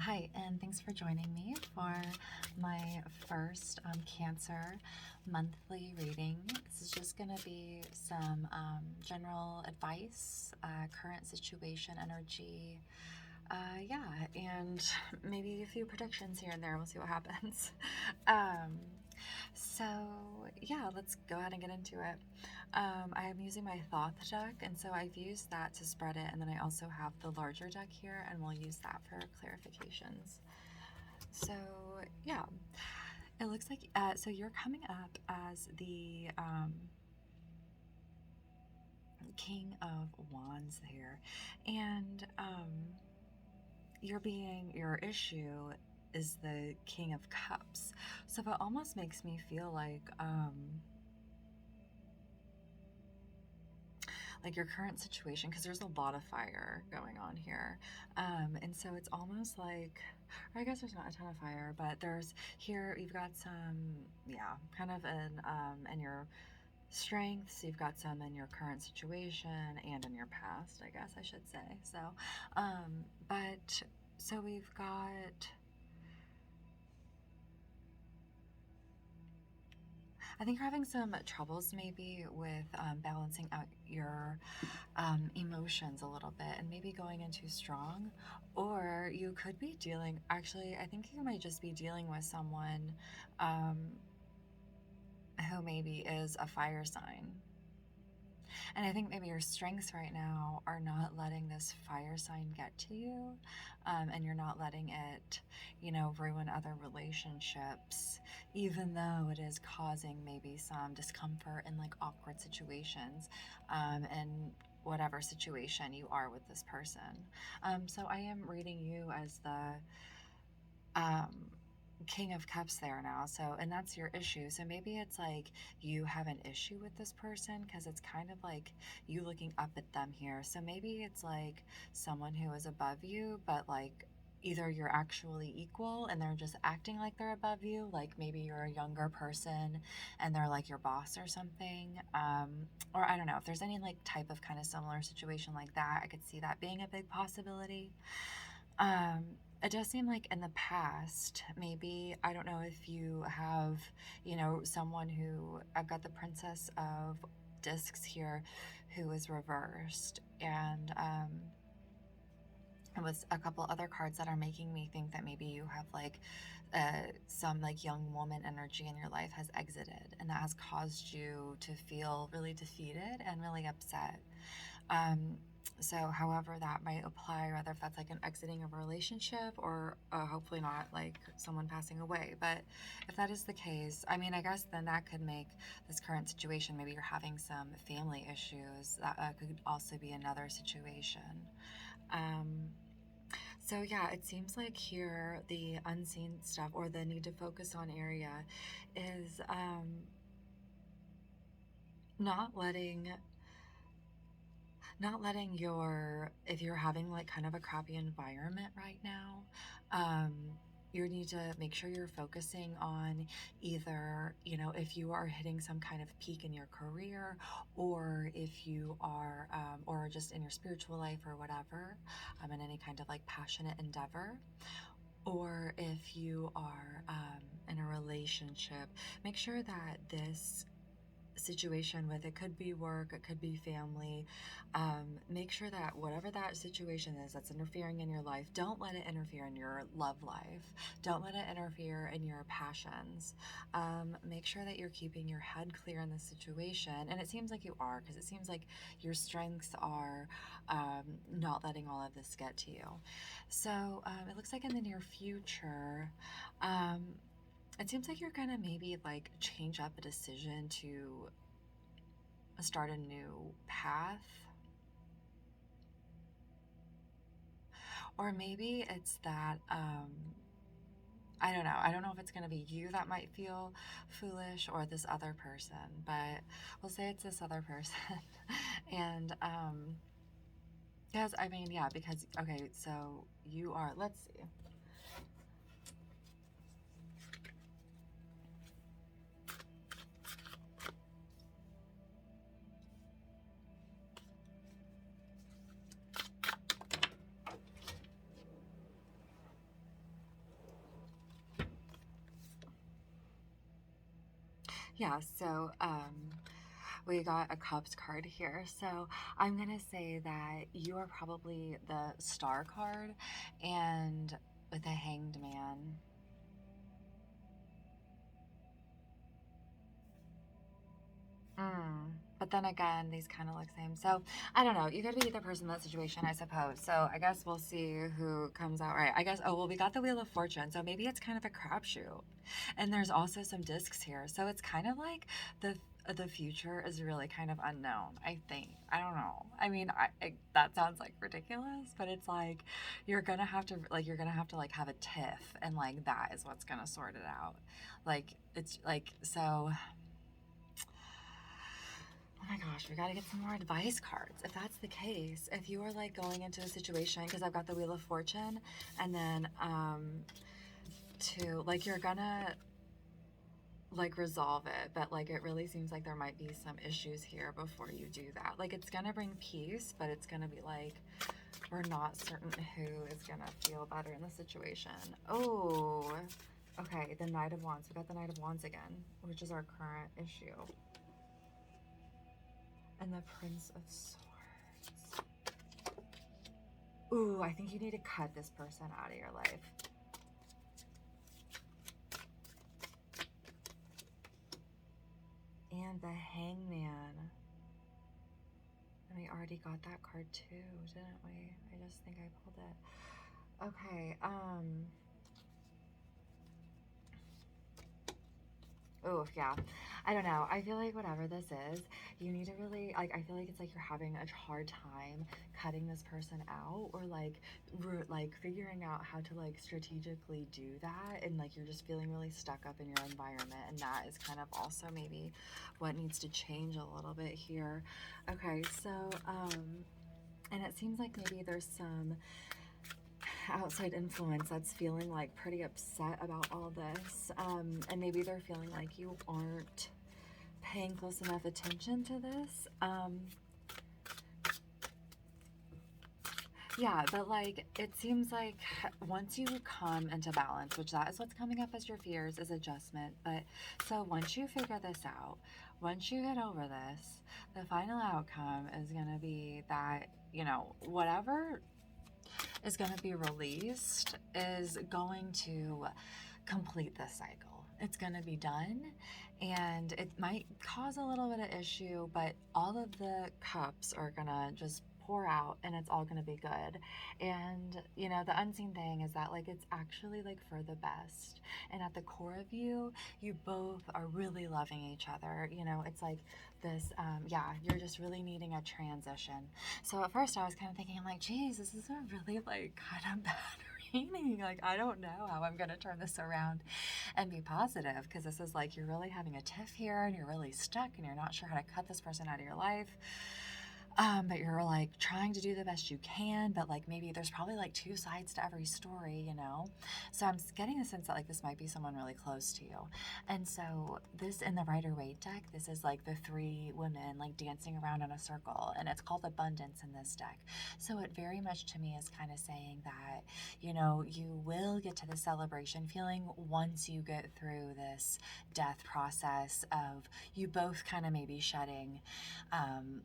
Hi, and thanks for joining me for my first Cancer monthly reading. This is just going to be some general advice, current situation, energy, yeah, and maybe a few predictions here and there. We'll see what happens. um, so, yeah, let's go ahead and get into it. I am using my Thoth deck, and so I've used that to spread it, and then I also have the larger deck here, and we'll use that for clarifications. So, yeah, it looks like, so you're coming up as the King of Wands here, and your issue is the King of Cups. So it almost makes me feel like your current situation, because there's a lot of fire going on here, and so it's almost like, or I guess there's not a ton of fire, but there's here you've got some, yeah, kind of in your strengths, you've got some in your current situation and in your past, I guess I should say. So but so we've got, I think you're having some troubles maybe with balancing out your emotions a little bit and maybe going in too strong. Or you could be dealing, actually, I think you might just be dealing with someone um, who maybe is a fire sign. And I think maybe your strengths right now are not letting this fire sign get to you, and you're not letting it, ruin other relationships, even though it is causing maybe some discomfort in like awkward situations, and whatever situation you are with this person. So I am reading you as the um, King of Cups there now. So, and that's your issue. So maybe it's like you have an issue with this person because it's kind of like you looking up at them here. So maybe it's like someone who is above you, but like either you're actually equal and they're just acting like they're above you, like maybe you're a younger person and they're like your boss or something. Or I don't know if there's any like type of kind of similar situation like that. I could see that being a big possibility. Um, it does seem like in the past, maybe, I don't know if you have, someone who, I've got the Princess of Discs here who is reversed. And with a couple other cards that are making me think that maybe you have like some like young woman energy in your life has exited, and that has caused you to feel really defeated and really upset. Um, so, however that might apply, whether if that's like an exiting of a relationship or hopefully not like someone passing away. But if that is the case, I mean, I guess then that could make this current situation, maybe you're having some family issues. That could also be another situation. Um, so, yeah, it seems like here the unseen stuff or the need to focus on area is not letting your, if you're having like kind of a crappy environment right now, um you need to make sure you're focusing on either, if you are hitting some kind of peak in your career, or if you are or just in your spiritual life or whatever, in any kind of like passionate endeavor, or if you are in a relationship, make sure that this situation, with, it could be work, it could be family, make sure that whatever that situation is that's interfering in your life, don't let it interfere in your love life, don't let it interfere in your passions. Make sure that you're keeping your head clear in this situation, and it seems like you are, because it seems like your strengths are not letting all of this get to you. So it looks like in the near future, it seems like you're gonna maybe like change up a decision to start a new path. Or maybe it's that, I don't know. I don't know if it's gonna be you that might feel foolish or this other person, but we'll say it's this other person. And because I mean, yeah, because okay, so you are, let's see. Yeah, so we got a Cups card here. So I'm gonna say that you are probably the Star card, and with the Hanged Man. But then again, these kind of look same. So I don't know. You could be the person in that situation, I suppose. So I guess we'll see who comes out right. I guess. Oh well, we got the Wheel of Fortune, so maybe it's kind of a crapshoot. And there's also some discs here, so it's kind of like the future is really kind of unknown. I think. I don't know. I mean, that sounds like ridiculous, but it's like you're gonna have to like have a tiff, and like that is what's gonna sort it out. Like it's like so. Oh my gosh, we gotta get some more advice cards. If that's the case, if you are like going into a situation, because I've got the Wheel of Fortune, and then to like you're gonna like resolve it, but like it really seems like there might be some issues here before you do that. Like it's gonna bring peace, but it's gonna be like we're not certain who is gonna feel better in the situation. Oh, okay, the Knight of Wands. We got the Knight of Wands again, which is our current issue. And the Prince of Swords. Ooh, I think you need to cut this person out of your life. And the Hangman. And we already got that card too, didn't we? I just think I pulled it. Okay, oh, yeah. I don't know. I feel like whatever this is, you need to really, like, I feel like it's like you're having a hard time cutting this person out, or like figuring out how to like strategically do that. And like you're just feeling really stuck up in your environment. And that is kind of also maybe what needs to change a little bit here. Okay, so, and it seems like maybe there's some outside influence that's feeling like pretty upset about all this, and maybe they're feeling like you aren't paying close enough attention to this. Yeah, but like it seems like once you come into balance, which that is what's coming up as your fears, is adjustment. But so once you figure this out, once you get over this, the final outcome is going to be that, whatever is going to be released is going to complete this cycle. It's going to be done, and it might cause a little bit of issue, but all of the cups are going to just pour out, and it's all going to be good. And the unseen thing is that like it's actually like for the best, and at the core of you, you both are really loving each other. It's like this, yeah, you're just really needing a transition. So at first I was kind of thinking, I'm like, geez, this is a really like kind of bad reading. Like, I don't know how I'm going to turn this around and be positive, because this is like you're really having a tiff here, and you're really stuck, and you're not sure how to cut this person out of your life. But you're like trying to do the best you can, but like maybe there's probably like two sides to every story. So I'm getting a sense that like this might be someone really close to you. And so this in the Rider-Waite deck, this is like the three women like dancing around in a circle, and it's called Abundance in this deck. So it very much to me is kind of saying that, you will get to the celebration feeling once you get through this death process of you both kind of maybe shedding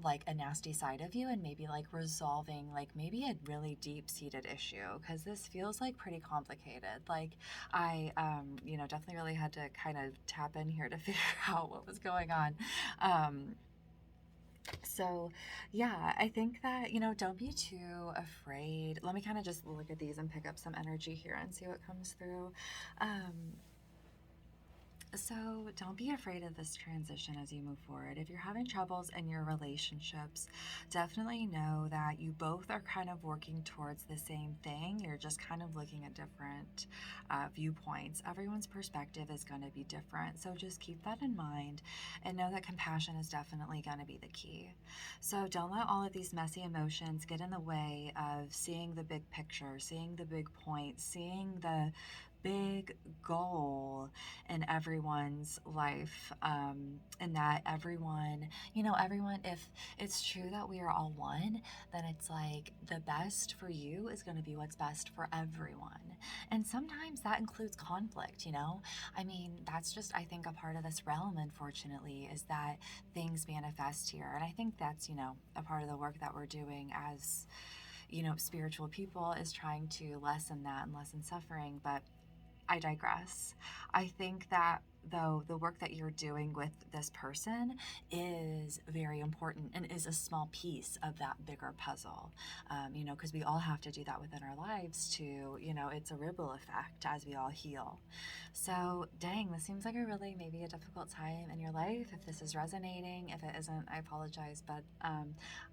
like a nasty side of you, and maybe like resolving like maybe a really deep-seated issue, because this feels like pretty complicated. Like I definitely really had to kind of tap in here to figure out what was going on. So yeah, I think that, don't be too afraid. Let me kind of just look at these and pick up some energy here and see what comes through. So don't be afraid of this transition as you move forward. If you're having troubles in your relationships, definitely know that you both are kind of working towards the same thing. You're just kind of looking at different viewpoints. Everyone's perspective is going to be different. So just keep that in mind, and know that compassion is definitely going to be the key. So don't let all of these messy emotions get in the way of seeing the big picture, seeing the big point, seeing the big goal in everyone's life, and that everyone, everyone, if it's true that we are all one, then it's like the best for you is going to be what's best for everyone. And sometimes that includes conflict, I mean, that's just, I think, a part of this realm, unfortunately, is that things manifest here. And I think that's, a part of the work that we're doing as, spiritual people, is trying to lessen that and lessen suffering. But I digress. I think that, though, the work that you're doing with this person is very important and is a small piece of that bigger puzzle, because we all have to do that within our lives to, it's a ripple effect as we all heal. So, dang, this seems like a really maybe a difficult time in your life. If this is resonating, if it isn't, I apologize, but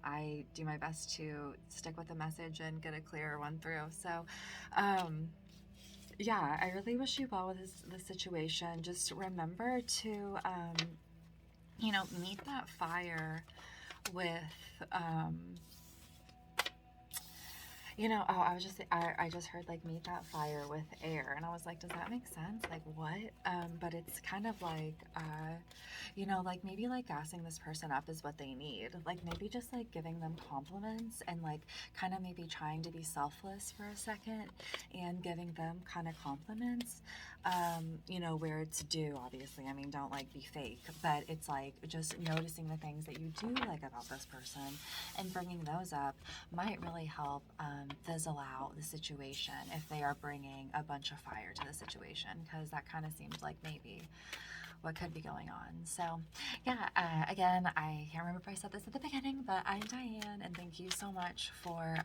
I do my best to stick with the message and get a clearer one through. So, yeah, I really wish you well with this situation. Just remember to, meet that fire with, I was just, I just heard like meet that fire with air. And I was like, does that make sense? Like what? But it's kind of like, like maybe like gassing this person up is what they need. Like maybe just like giving them compliments and like kind of maybe trying to be selfless for a second and giving them kind of compliments, where it's due, obviously. I mean, don't like be fake, but it's like just noticing the things that you do like about this person and bringing those up might really help fizzle out the situation if they are bringing a bunch of fire to the situation, because that kind of seems like maybe what could be going on. So, yeah, again, I can't remember if I said this at the beginning, but I'm Diane, and thank you so much for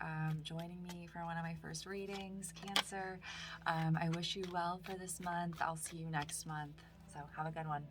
joining me for one of my first readings, Cancer. I wish you well for this month. I'll see you next month. So, have a good one.